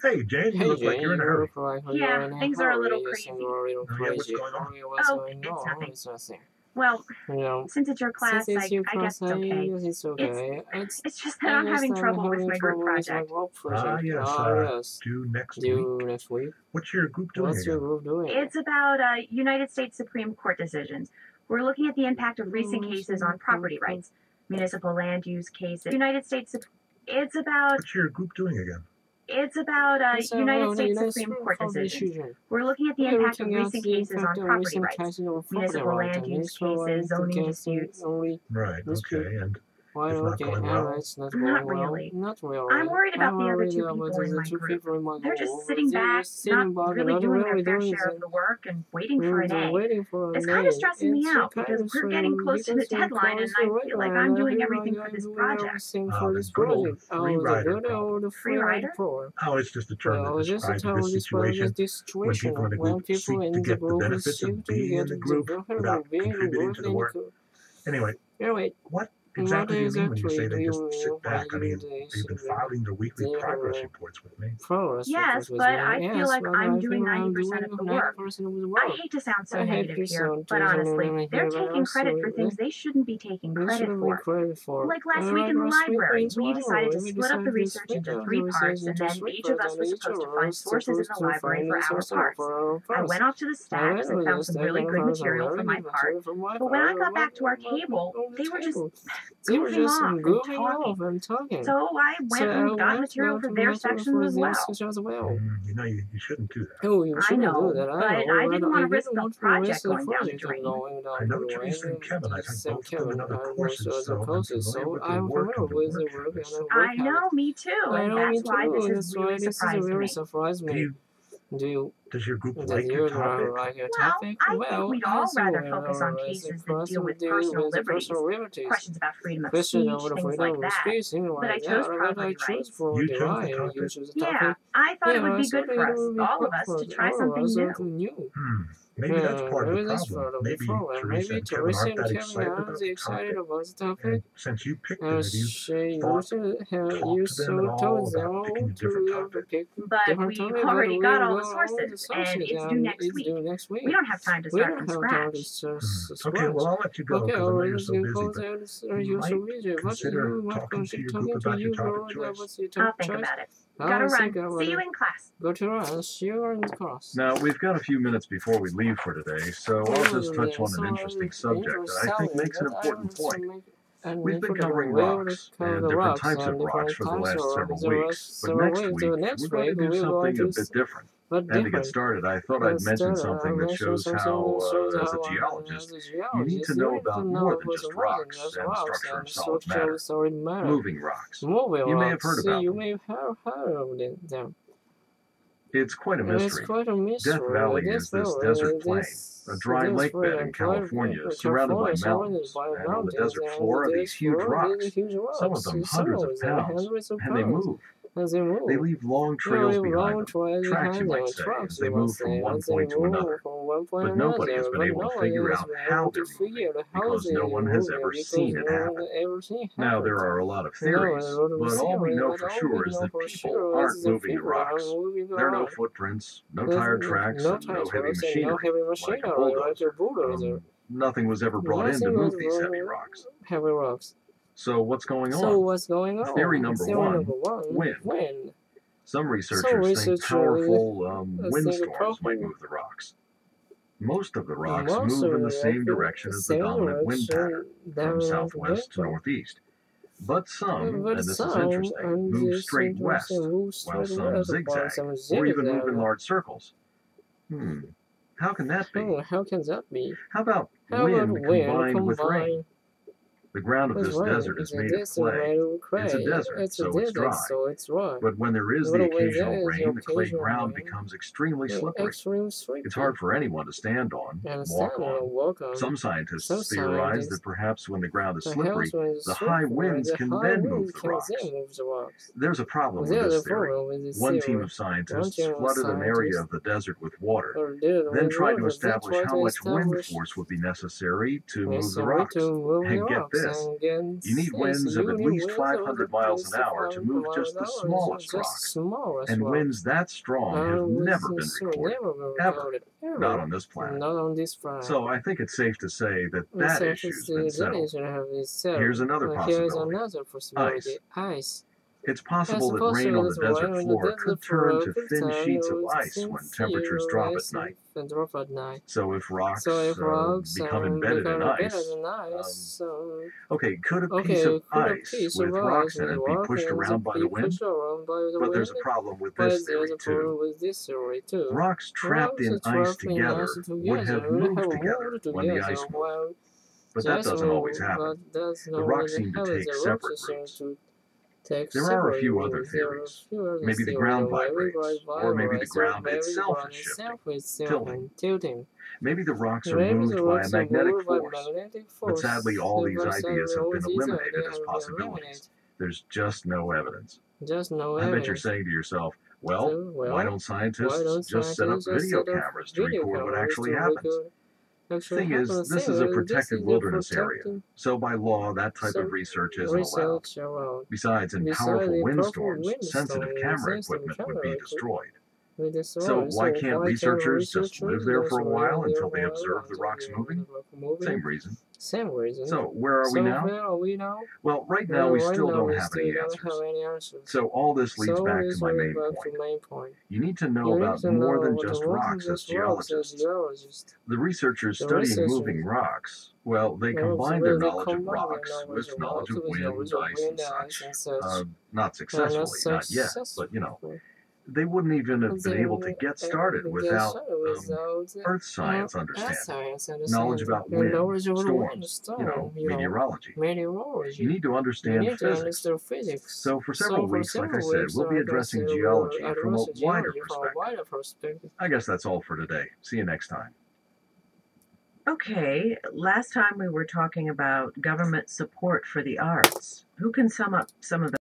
Hey, Jane, you Hey look like Jane, you're in a you hurry. look like Yeah, you're in a things are a hurry. little You seem crazy. a little Oh, yeah, what's crazy. going on? Okay, what's Oh, going it's on? nothing. It's nothing. Well, You know, since it's your since class, it's I, your I guess class, it's I okay. guess it's It's okay. It's it's just that I I'm guess having I'm trouble with having my group trouble with my project. group Ah, project. yes, Ah, yes. due next week. Due next week. What's your group doing What's your again? group doing? It's about United States Supreme Court decisions. We're looking at the impact of recent cases on property rights, municipal land use cases. It's about What's your group doing again? United States Supreme Court decisions. We're looking at the impact of recent cases on property rights, municipal land use cases, zoning disputes. Right, okay, and Well, it's not okay, going well? it's not Not going well. really. Not really. I'm worried about the other two about people in the my two group. people in my They're group. just sitting back, not really doing their fair share of the work and waiting for an A. It's kind of stressing me out because we're getting close to the deadline and I feel like I'm doing everything for this project. Oh, the good old free rider problem. Free rider? Oh, it's just a term that describes this situation when people in the group seek to get the benefits of being in the group without contributing to the work. Anyway, what exactly do you mean when you say they just sit back? I mean, they've been filing their weekly progress reports with me. Yes, but I feel like I'm doing 90% of the work. I hate to sound so negative here, but honestly, they're taking credit for things they shouldn't be taking credit for. Like last week in the library, we decided to split up the research into 3 parts, and then each of us was supposed to find sources in the library for our parts. I went off to the stacks and found some really good material for my part, but when I got back to our table, they were just goofing off and talking. So I went and got material for their sections as well. You know, you shouldn't do that. Oh, you shouldn't do that. But I didn't want to risk the project going down the drain. I know Teresa and Kevin. I think both of them in other courses, so I'm familiar with the work habits. I know, me too, and that's why this is really surprising me. Does your group like your topic? Well, I think we'd all rather focus on cases that deal with personal liberties, questions about freedom of speech, things like that. But I chose property rights. You chose the topic? Yeah, I thought it would be good for us, all of us, to try something new. Maybe that's part of the problem. Maybe Teresa and Kevin aren't that excited about the topic. And since you picked it, have you talked to them at all about picking a different topic? But we've already got all the sources, and it's due next week. We don't have time to start from scratch. Okay, well, I'll let you go because I know you're so busy, but you might consider talking to your group about your topic choice. I'll think about it. Gotta run. See you in class. Go to run. See you in class. Now, we've got a few minutes before we leave for today, so I'll just touch on an interesting subject that I think makes an important point. We've been covering rocks and different types of rocks for the last several weeks, but next week we're going to do something a bit different. And to get started, I thought I'd mention something that shows how, as a geologist, you need to know about more than just rocks and structure of solid matter. Moving rocks. You may have heard about them. It's quite a mystery. Death Valley is this desert plain, a dry lake bed in California surrounded by mountains, and on the desert floor are these huge rocks, some of them hundreds of pounds, and they move. They leave long trails behind them, tracks you might say, as they move from one point to another. But nobody has been able to figure out how they're moving, because no one has ever seen it happen. Now, there are a lot of theories, but all we know for sure is that people aren't moving the rocks. There are no footprints, no tire tracks, and no heavy machinery, like a bulldozer. Nothing was ever brought in to move these heavy rocks. So what's going on? Theory number one, wind. Some researchers think powerful windstorms might move the rocks. Most of the rocks move in the same direction as the dominant wind pattern, from southwest to northeast. But some, and this is interesting, move straight west, while some zigzag, or even move in large circles. How can that be? How about wind combined with rain? The ground of this desert is made of clay. It's a desert, so it's dry. But when there is the occasional rain, the clay ground becomes extremely slippery. It's hard for anyone to stand on, walk on. Some scientists theorize that perhaps when the ground is slippery, the high winds can then move the rocks. There's a problem with this theory. One team of scientists flooded an area of the desert with water, then tried to establish how much wind force would be necessary to move the rocks. And get this. You need winds of at least 500 miles an hour to move just the smallest rocks. And winds that strong have never been reported, ever. Not on this planet. So I think it's safe to say that that issue's been settled. Here's another possibility. Ice. It's possible that rain on the desert floor could turn to thin sheets of ice when temperatures drop at night. So if rocks become embedded in ice, okay, could a piece of ice with rocks in it be pushed around by the wind? But there's a problem with this theory too. Rocks trapped in ice together would have moved together when the ice moved. But that doesn't always happen. The rocks seem to take separate routes. There are a few other theories. Maybe the ground vibrates, or maybe the ground itself is shifting, tilting. Maybe the rocks are moved by a magnetic force. But sadly, all these ideas have been eliminated as possibilities. There's just no evidence. I bet you're saying to yourself, well, why don't scientists just set up video cameras to record what actually happens? The thing is, this is a protected wilderness area, so by law, that type of research isn't allowed. Besides, in powerful windstorms, sensitive camera equipment would be destroyed. So why can't researchers just live there for a while until they observe the rocks moving? Same reason. So where are we now? Well, right now we still don't have any answers. So all this leads back to my main point. You need to know about more than just rocks as geologists. The researchers studying moving rocks, well, they combine their knowledge of rocks with knowledge of wind, ice, and such. Not successfully, not yet, but you know. They wouldn't even have been able to get started without earth science understanding, knowledge about wind, storms, meteorology. You need to understand physics. So for several weeks, like I said, we'll be addressing geology from a wider perspective. I guess that's all for today. See you next time. Okay, last time we were talking about government support for the arts. Who can sum up some of the